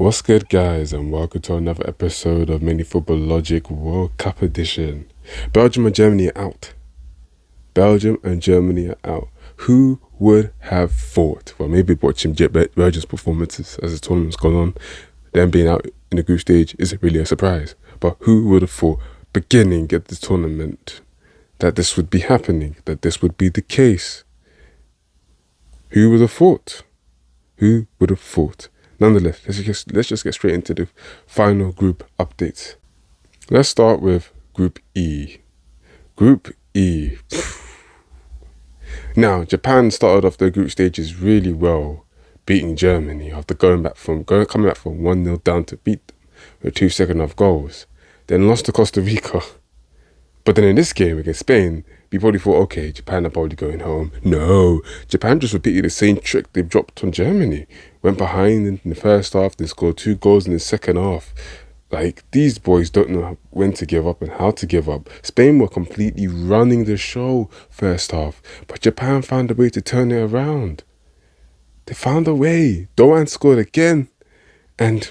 What's good, guys, and welcome to another episode of Mini Football Logic World Cup Edition. Belgium and Germany are out. Belgium and Germany are out. Who would have thought? Well, maybe watching Belgium's performances as the tournament's gone on, them being out in the group stage isn't really a surprise. But who would have thought, beginning at the tournament, that this would be happening, that this would be the case? Who would have thought? Who would have thought? Nonetheless, let's just get straight into the final group updates. Let's start with Group E. Group E. Now, Japan started off their group stages really well, beating Germany after coming back from 1-0 down to beat them with 2 second-half goals. Then lost to Costa Rica. But then in this game against Spain, we probably thought, okay, Japan are probably going home. No, Japan just repeated the same trick they've dropped on Germany. Went behind in the first half, then scored 2 goals in the second half. Like, these boys don't know when to give up and how to give up. Spain were completely running the show first half, but Japan found a way to turn it around. They found a way. Doan scored again, and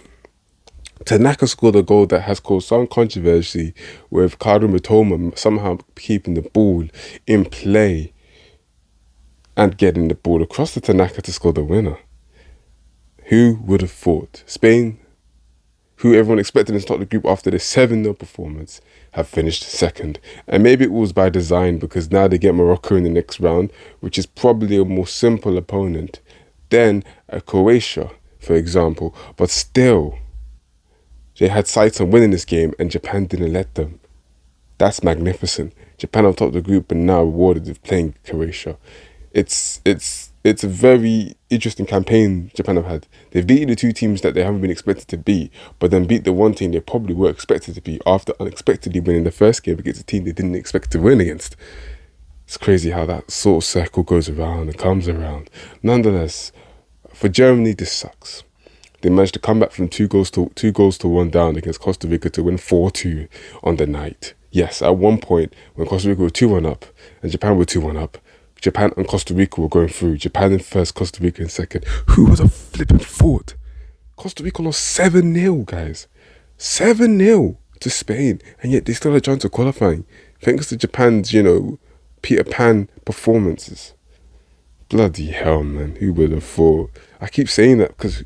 Tanaka scored a goal that has caused some controversy, with Karu Mitoma somehow keeping the ball in play and getting the ball across to Tanaka to score the winner. Who would have thought? Spain, who everyone expected to start the group after the 7-0 performance, have finished second. And maybe it was by design, because now they get Morocco in the next round, which is probably a more simple opponent than Croatia, for example. But still, they had sights on winning this game, and Japan didn't let them. That's magnificent. Japan on top of the group and now rewarded with playing Croatia. It's a very interesting campaign Japan have had. They've beaten the 2 teams that they haven't been expected to beat, but then beat the 1 team they probably were expected to beat after unexpectedly winning the first game against a team they didn't expect to win against. It's crazy how that sort of circle goes around and comes around. Nonetheless, for Germany, this sucks. They managed to come back from 2 goals to 1 down against Costa Rica to win 4-2 on the night. Yes, at one point when Costa Rica were 2-1 up and Japan were 2-1 up, Japan and Costa Rica were going through. Japan in first, Costa Rica in second. Who would have flipping thought? Costa Rica lost 7-0, guys. 7-0 to Spain, and yet they still had a chance of qualifying, thanks to Japan's, Peter Pan performances. Bloody hell, man. Who would have thought? I keep saying that because,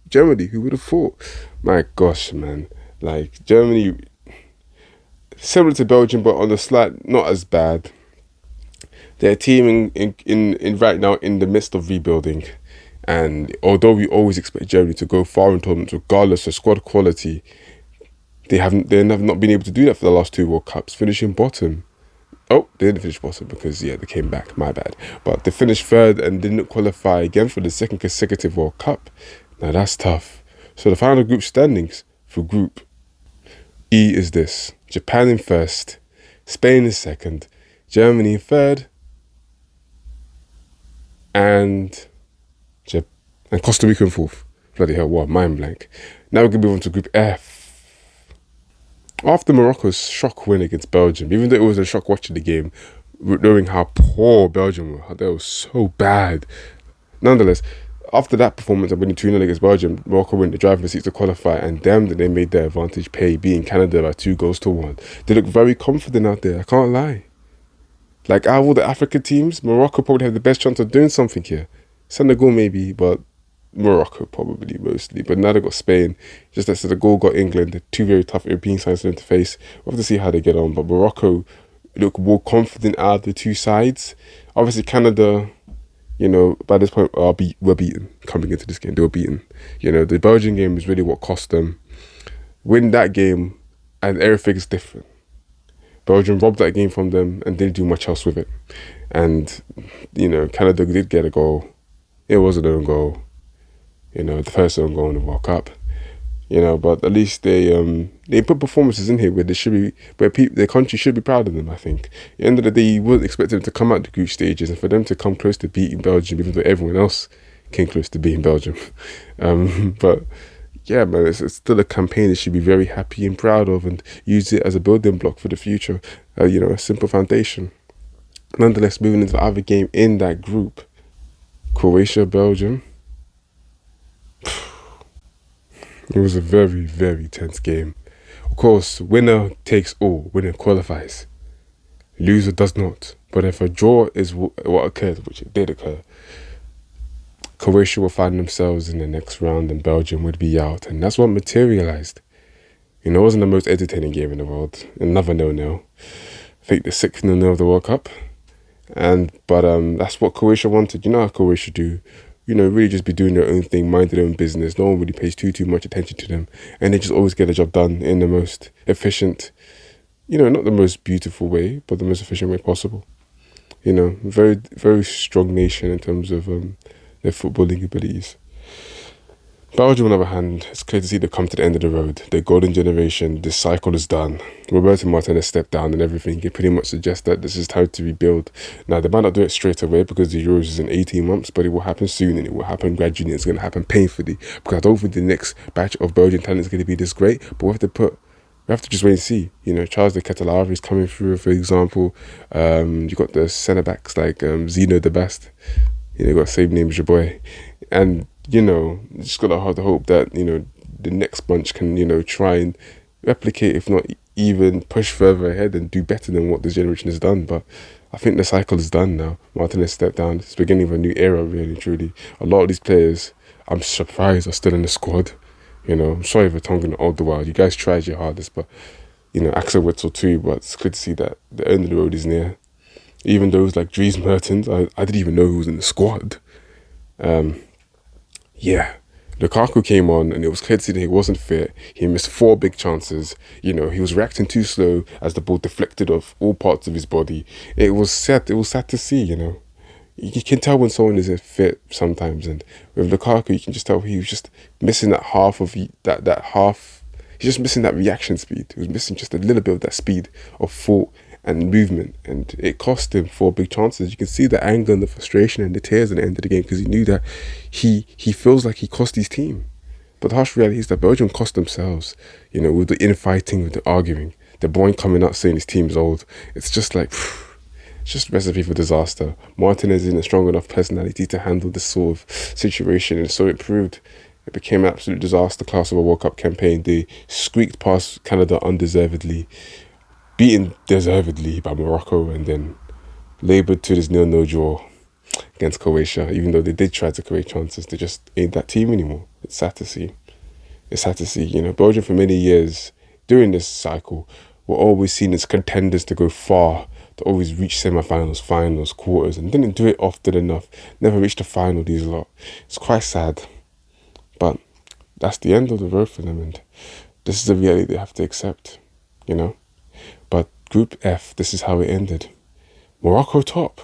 Germany, who would have thought? My gosh, man. Like, Germany, similar to Belgium, but on the slight, not as bad. They're a team in right now in the midst of rebuilding. And although we always expect Germany to go far in tournaments, regardless of squad quality, they have not been able to do that for the last 2 World Cups, finishing bottom. Oh, they didn't finish bottom because, they came back. My bad. But they finished third and didn't qualify again for the 2nd consecutive World Cup. Now, that's tough. So the final group standings for Group E is this. Japan in first, Spain in second, Germany in third, and Costa Rica in fourth. Bloody hell, what, mind blank. Now we're going to move on to Group F. After Morocco's shock win against Belgium, even though it was a shock watching the game, knowing how poor Belgium were, how they were so bad. Nonetheless, after that performance and winning 2-0 against Belgium, Morocco went the driver's seat to qualify, and they made their advantage pay, beating Canada by 2 goals to 1. They look very confident out there, I can't lie. Like, out of all the African teams, Morocco probably have the best chance of doing something here. Senegal maybe, but Morocco probably mostly. But now they've got Spain. Just as Senegal got England, the 2 very tough European sides to face. We'll have to see how they get on. But Morocco look more confident out of the 2 sides. Obviously, Canada, by this point, were beaten coming into this game. They were beaten. The Belgian game is really what cost them. Win that game, and everything is different. Belgium robbed that game from them and didn't do much else with it. And, Canada did get a goal. It was an own goal. The first own goal in the World Cup. But at least they put performances in here where their country should be proud of them, I think. At the end of the day, you wouldn't expect them to come out the group stages and for them to come close to beating Belgium, even though everyone else came close to beating Belgium. But yeah, man, it's still a campaign they should be very happy and proud of and use it as a building block for the future. A simple foundation. Nonetheless, moving into the other game in that group, Croatia, Belgium. It was a very, very tense game. Of course, winner takes all. Winner qualifies. Loser does not. But if a draw is what occurred, which it did occur, Croatia will find themselves in the next round and Belgium would be out. And that's what materialised. You know, it wasn't the most entertaining game in the world. Another 0-0. I think the 6th 0-0 of the World Cup. But that's what Croatia wanted. You know how Croatia do. You know, really just be doing their own thing, mind their own business. No one really pays too much attention to them. And they just always get the job done in the most efficient, you know, not the most beautiful way, but the most efficient way possible. You know, very, very strong nation in terms of their footballing abilities. Belgium, on the other hand, it's clear to see they've come to the end of the road. The golden generation, this cycle is done. Roberto Martinez stepped down and everything. It pretty much suggests that this is time to rebuild. Now, they might not do it straight away because the Euros is in 18 months, but it will happen soon and it will happen gradually. It's going to happen painfully because I don't think the next batch of Belgian talent is going to be this great, but we have to just wait and see. You know, Charles de Ketelaere is coming through, for example. You got the centre-backs like Zeno the Best. You know, got the same name as your boy. And, you know, just got to have the hope that, you know, the next bunch can, you know, try and replicate, if not even push further ahead and do better than what this generation has done. But I think the cycle is done now. Martinez stepped down. It's the beginning of a new era, really, truly. A lot of these players, I'm surprised, are still in the squad. You know, I'm sorry for tonguing all the while. You guys tried your hardest, but, you know, Axel Witsel too, but it's good to see that the end of the road is near. Even those like Dries Mertens, I didn't even know who was in the squad. Yeah, Lukaku came on and it was clear to see that he wasn't fit. He missed 4 big chances. You know, he was reacting too slow as the ball deflected off all parts of his body. It was sad to see, you know. You can tell when someone isn't fit sometimes, and with Lukaku, you can just tell he was just missing that half of that half. He's just missing that reaction speed. He was missing just a little bit of that speed of thought and movement, and it cost him 4 big chances. You can see the anger and the frustration and the tears at the end of the game because he knew that he feels like he cost his team. But the harsh reality is that Belgium cost themselves, you know, with the infighting, with the arguing. De Bruyne coming out saying his team's old. It's just like, it's just a recipe for disaster. Martinez isn't a strong enough personality to handle this sort of situation, and so it proved. It became an absolute disaster class of a World Cup campaign. They squeaked past Canada undeservedly, beaten deservedly by Morocco, and then laboured to this 0-0 draw against Croatia. Even though they did try to create chances, they just ain't that team anymore. It's sad to see. It's sad to see. You know, Belgium for many years during this cycle were always seen as contenders to go far, to always reach semi-finals, finals, quarters, and didn't do it often enough. Never reached the final, these lot. It's quite sad. But that's the end of the road for them, and this is the reality they have to accept, you know. But Group F, this is how it ended. Morocco top.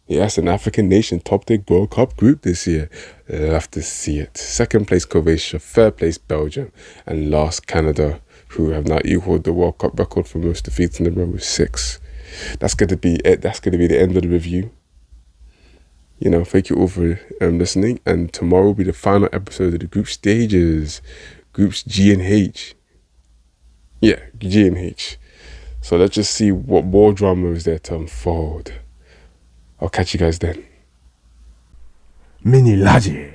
Yes, an African nation topped the World Cup group this year. Love to see it. 2nd place Croatia, 3rd place Belgium, and last Canada, who have now equaled the World Cup record for most defeats in a row with 6. That's going to be it. That's going to be the end of the review. You know, thank you all for listening, and tomorrow will be the final episode of the group stages, groups G and H. Yeah, G and H. So let's just see what more drama is there to unfold. I'll catch you guys then. Mini Laji.